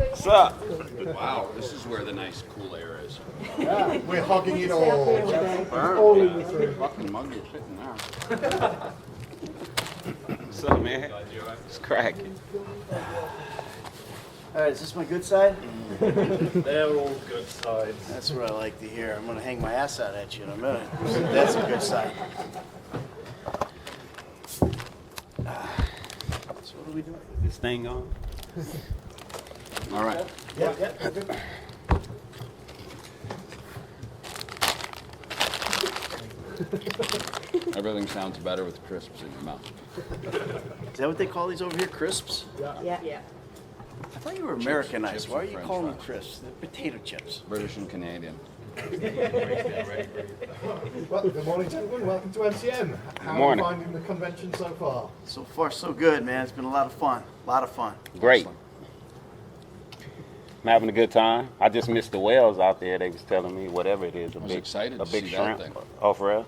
What's up? Wow, this is where the nice cool air is. Yeah, we're hogging it all. Fucking mug you're sitting there. What's up, man? It's cracking. All right, is this my good side? They're all good sides. That's what I like to hear. I'm going to hang my ass out at you in a minute. That's a good side. So what are we doing? This thing on? All right. Yeah, good. Everything sounds better with crisps in your mouth. Is that what they call these over here, crisps? Yeah. I thought you were Americanized. chips Why are and you French calling them fries. crisps? They're potato chips. British and Canadian. Well, good morning, gentlemen. Welcome to MCM. How morning. are you finding the convention so far? So far, so good, man. It's been a lot of fun. A lot of fun. Great. I'm having a good time. I just missed the whales out there. They was telling me whatever it is, I was excited to big see shrimp. that thing. Oh, for real?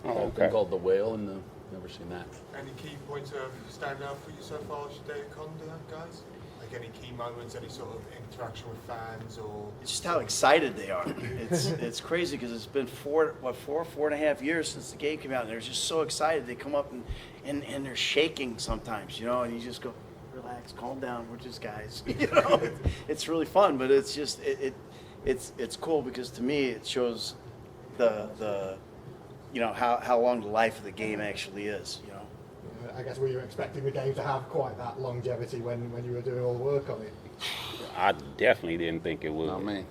Oh, Thing okay. called the whale and the never seen that. Any key points that have stand out for you so far today at Con, guys? Like any key moments, any sort of interaction with fans or? It's just how excited they are. It's crazy because it's been four and a half years since the game came out, and they're just so excited. They come up and they're shaking sometimes, you know, and you just go, relax, calm down. We're just guys, you know. It's really fun, but it's just it's cool because to me it shows the you know how long the life of the game actually is, you know. I guess were you expecting the game to have quite that longevity when you were doing all the work on it? I definitely didn't think it would. Not me.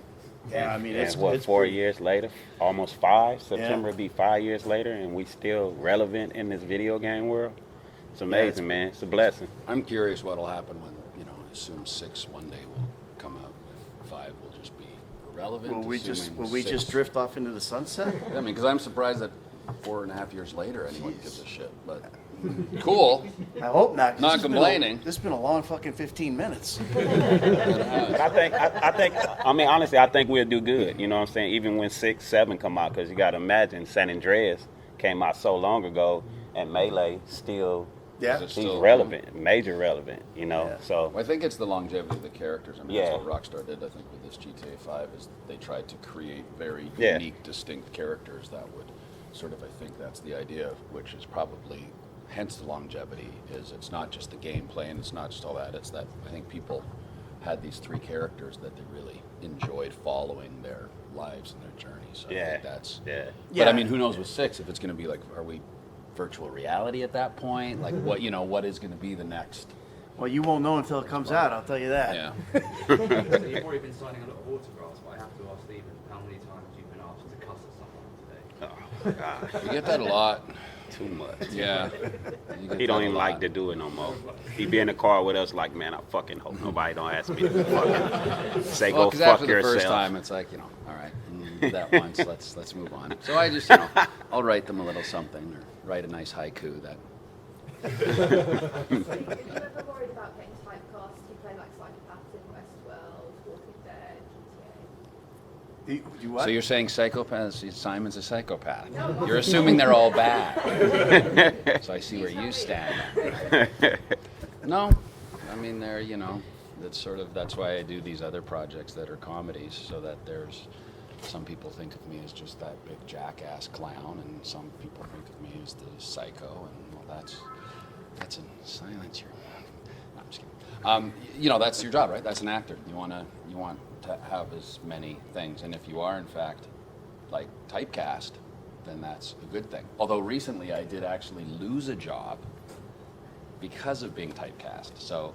Yeah, I mean And it's what, 4 pretty- years later? Almost 5. September Yeah. will be 5 years later, and we still relevant in this video game world. It's amazing, man. It's a blessing. I'm curious what'll happen when, you know, I assume 6 one day will come out. 5 will just be irrelevant. Will we assuming just 6 drift off into the sunset? I mean, because I'm surprised that 4.5 years later anyone gives a shit. But cool. I hope not. 'cause Not this has been complaining. This has been a long fucking 15 minutes. But I mean, honestly, I think we'll do good. You know what I'm saying? Even when 6, 7 come out, because you got to imagine San Andreas came out so long ago, and Melee still, Yeah. Is it he's still- relevant, major relevant. You know, Yeah. so I think it's the longevity of the characters. I mean, Yeah. that's what Rockstar did, I think, with this GTA 5, is they tried to create very Yeah. unique, distinct characters that would sort of, I think that's the idea, which is probably, hence the longevity, is it's not just the gameplay and it's not just all that, it's that I think people had these 3 characters that they really enjoyed following their lives and their journey. So I yeah, think that's... yeah. But I mean, who knows with 6 if it's going to be like, are we virtual reality at that point? Like, what, you know, what is going to be the next... Well, you won't know until it comes out, I'll tell you that. Yeah. So you've already been signing a lot of autographs, but I have to ask Stephen, how many times you've been asked to cuss at someone today? We get that a lot. Too much. Yeah. He don't even like to do it no more. He be in the car with us like, man, I fucking hope nobody don't ask me to fucking say Well, go 'cause fuck after the yourself. first time, it's like, you know, all right, that once, let's move on. So I just, you know, I'll write them a little something or write a nice haiku that. So you're never worried about getting typecast? You play like psychopaths in Westworld, Walking Dead, GTA. You what? So you're saying psychopaths? Simon's a psychopath. You're assuming they're all bad. So I see where you stand. No, I mean they're, you know, that's why I do these other projects that are comedies, so that there's. Some people think of me as just that big jackass clown, and some people think of me as the psycho, and well, that's in silence here. No, I'm just kidding. You know, that's your job, right? That's an actor. You want to have as many things, and if you are in fact like typecast, then that's a good thing. Although recently I did actually lose a job because of being typecast. So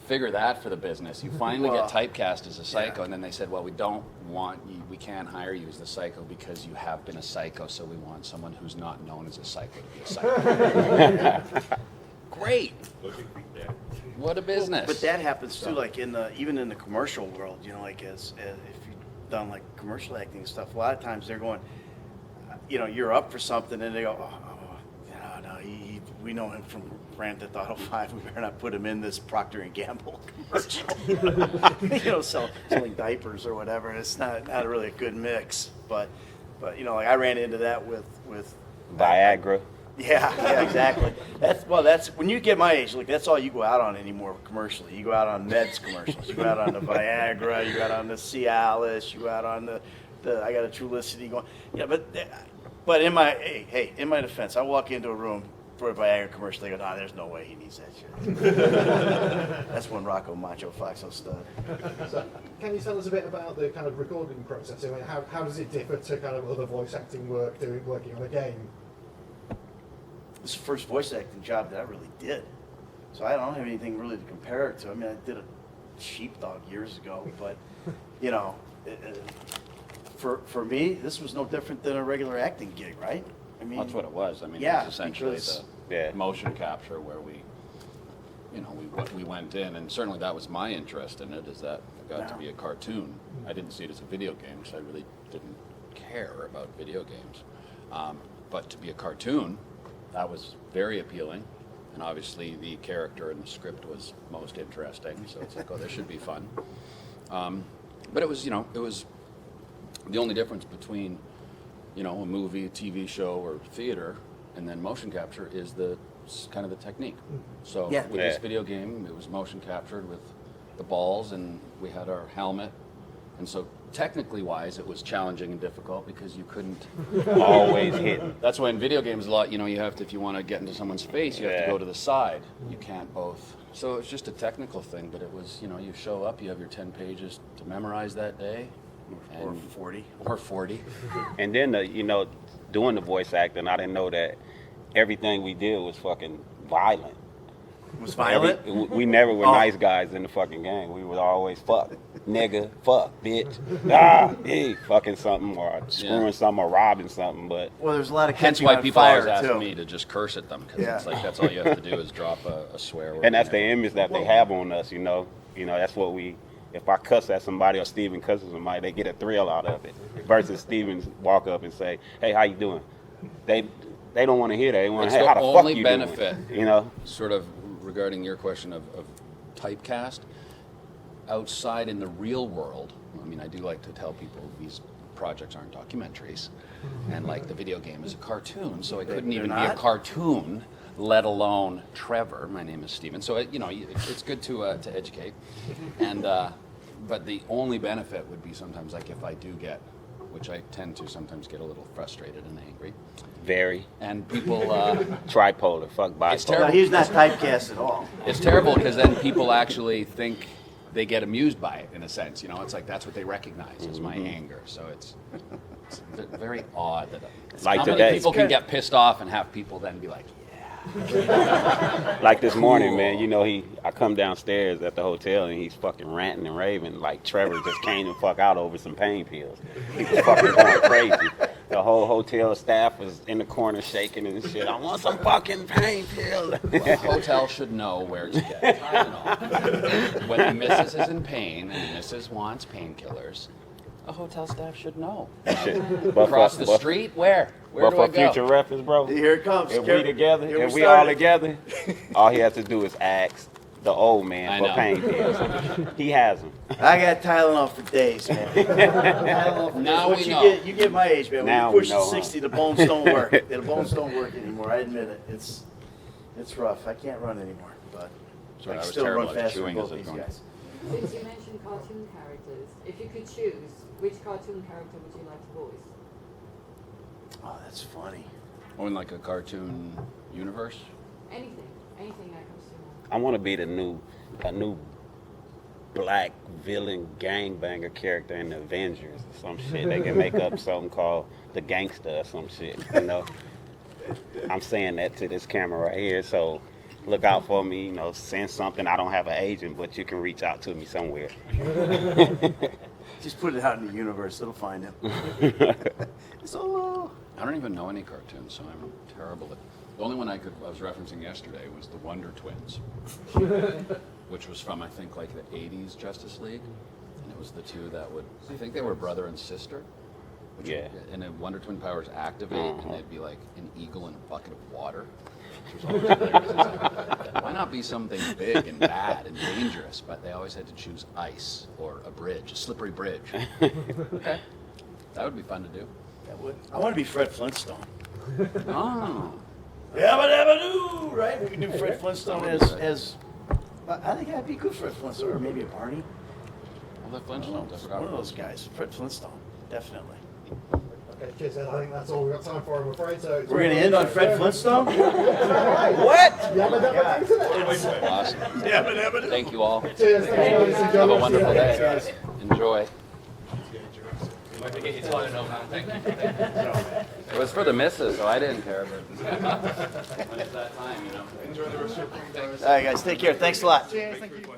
figure that for the business. You finally Well, get typecast as a psycho, yeah. and then they said, well, we don't want you, we can't hire you as the psycho because you have been a psycho, so we want someone who's not known as a psycho to be a psycho. Great. What a business. But that happens too, like even in the commercial world, you know, like as if you've done like commercial acting and stuff, a lot of times they're going, you know, you're up for something, and they go, no, we know him from Grand Theft Auto 5. We better not put him in this Procter & Gamble commercial. You know, selling diapers or whatever. It's not really a good mix. But you know, like I ran into that with Viagra. Yeah, exactly. That's when you get my age. Look, that's all you go out on anymore commercially. You go out on Meds commercials. You go out on the Viagra. You go out on the Cialis. You go out on the I got a Trulicity going. Yeah, but in my in my defense, I walk into a room for a Viagra commercial. They go, "Nah, there's no way he needs that shit." That's when Rocco Macho Foxo stud. So, can you tell us a bit about the kind of recording process? I mean, how does it differ to kind of other voice acting work working on a game? This is the first voice acting job that I really did, so I don't have anything really to compare it to. I mean, I did a Sheepdog years ago, but you know, for me, this was no different than a regular acting gig, right? I mean, That's what it was. I mean, yeah, it was essentially because- the motion capture where we went in, and certainly that was my interest in it, is that it got to be a cartoon. I didn't see it as a video game because I really didn't care about video games. But to be a cartoon, that was very appealing. And obviously the character in the script was most interesting. So it's like, oh, this should be fun. But it was, it was the only difference between, a movie, a TV show, or theater, and then motion capture is kind of the technique. So with this video game, it was motion captured with the balls, and we had our helmet. And so technically wise, it was challenging and difficult because you couldn't Always hitting. That's why in video games a lot, you have to, if you want to get into someone's face, you have to go to the side. You can't both. So it's just a technical thing, but it was, you show up, you have your 10 pages to memorize that day. or 40. Or 40. And then, doing the voice acting, I didn't know that everything we did was fucking violent. It was violent? We never were nice guys in the fucking gang. We would always fuck. Nigga, fuck, bitch, hey, fucking something, or screwing something, or robbing something, but... Well, there's a lot of Hence catching why on people fire, always ask too. me to just curse at them, because it's like that's all you have to do is drop a swear word. And that's the image that they have on us, that's what if I cuss at somebody or Steven cusses somebody, they get a thrill out of it. Versus Steven walk up and say, hey, how you doing? They don't want to hear that. They want to hear how the fuck you doing. It's the only benefit, sort of regarding your question of typecast, outside in the real world. I mean, I do like to tell people these projects aren't documentaries, and like the video game is a cartoon, so it couldn't even be a cartoon, let alone Trevor. My name is Steven. So it's good to educate, and but the only benefit would be sometimes, like if I do get, which I tend to sometimes get a little frustrated and angry. Very. And people tripolar, fuck bipolar. It's terrible. No, he's not typecast at all. It's terrible because then people actually think they get amused by it, in a sense. It's like that's what they recognize as my anger. So it's very odd that Like how many today. people can get pissed off and have people then be like, Like this morning, man, I come downstairs at the hotel and he's fucking ranting and raving like Trevor just came the fuck out over some pain pills. He was fucking going crazy. The whole hotel staff was in the corner shaking and shit. I want some fucking pain pills. well, a hotel should know where to get Tylenol. When the missus is in pain and the missus wants painkillers, a hotel staff should know. Across the street? Where? Where do I for go? future reference, bro, Here it comes. if we together, if we all together, all he has to do is ask the old man for pain pills. He has them. I got Tylenol for days, man. Tylenol for Now days. we Once know. you get my age, man. Now When you we push know, the 60, the bones don't work. The bones don't work anymore. I admit it. It's rough. I can't run anymore, but Sorry, I I was still terrible run at faster chewing than as both I was these going. guys. Since you mentioned cartoon characters, if you could choose, which cartoon character would you like to voice? Oh, that's funny. Or in like a cartoon universe? Anything that comes to mind. I want to be a new black villain gangbanger character in the Avengers or some shit. They can make up something called the Gangster or some shit, I'm saying that to this camera right here, so look out for me, send something. I don't have an agent, but you can reach out to me somewhere. Just put it out in the universe. It'll find him. Solo. I don't even know any cartoons, so I'm terrible at. The only one I was referencing yesterday was the Wonder Twins, which was from I think like the '80s Justice League, and it was the two that I think they were brother and sister. And then Wonder Twin powers activate, and they'd be like an eagle in a bucket of water. Which was always hilarious. It's like, why not be something big and bad and dangerous? But they always had to choose ice or a bridge, a slippery bridge. Okay, that would be fun to do. I want to be Fred Flintstone. Oh, Yabba dabba doo, right? We can do Fred Flintstone as I think that'd be good for Fred Flintstone, or maybe a Barney. Well, the Flintstones, I forgot One of about those guys. Fred Flintstone, definitely. Okay, cheers. I think that's all we've got time for, I'm afraid. So We're gonna end on Fred Flintstone? What? Yabba dabba doo today. Awesome. Yabba dabba doo. Thank you all. Cheers. Thanks, guys. Enjoy Have a the rest of wonderful your day. Enjoy. Might get your time now, man. Thank you. It was for the missus, so I didn't care. But when it's that time, you know. Enjoy the rest of your conference. All right, guys, take care. Thanks a lot. Cheers. Thank you.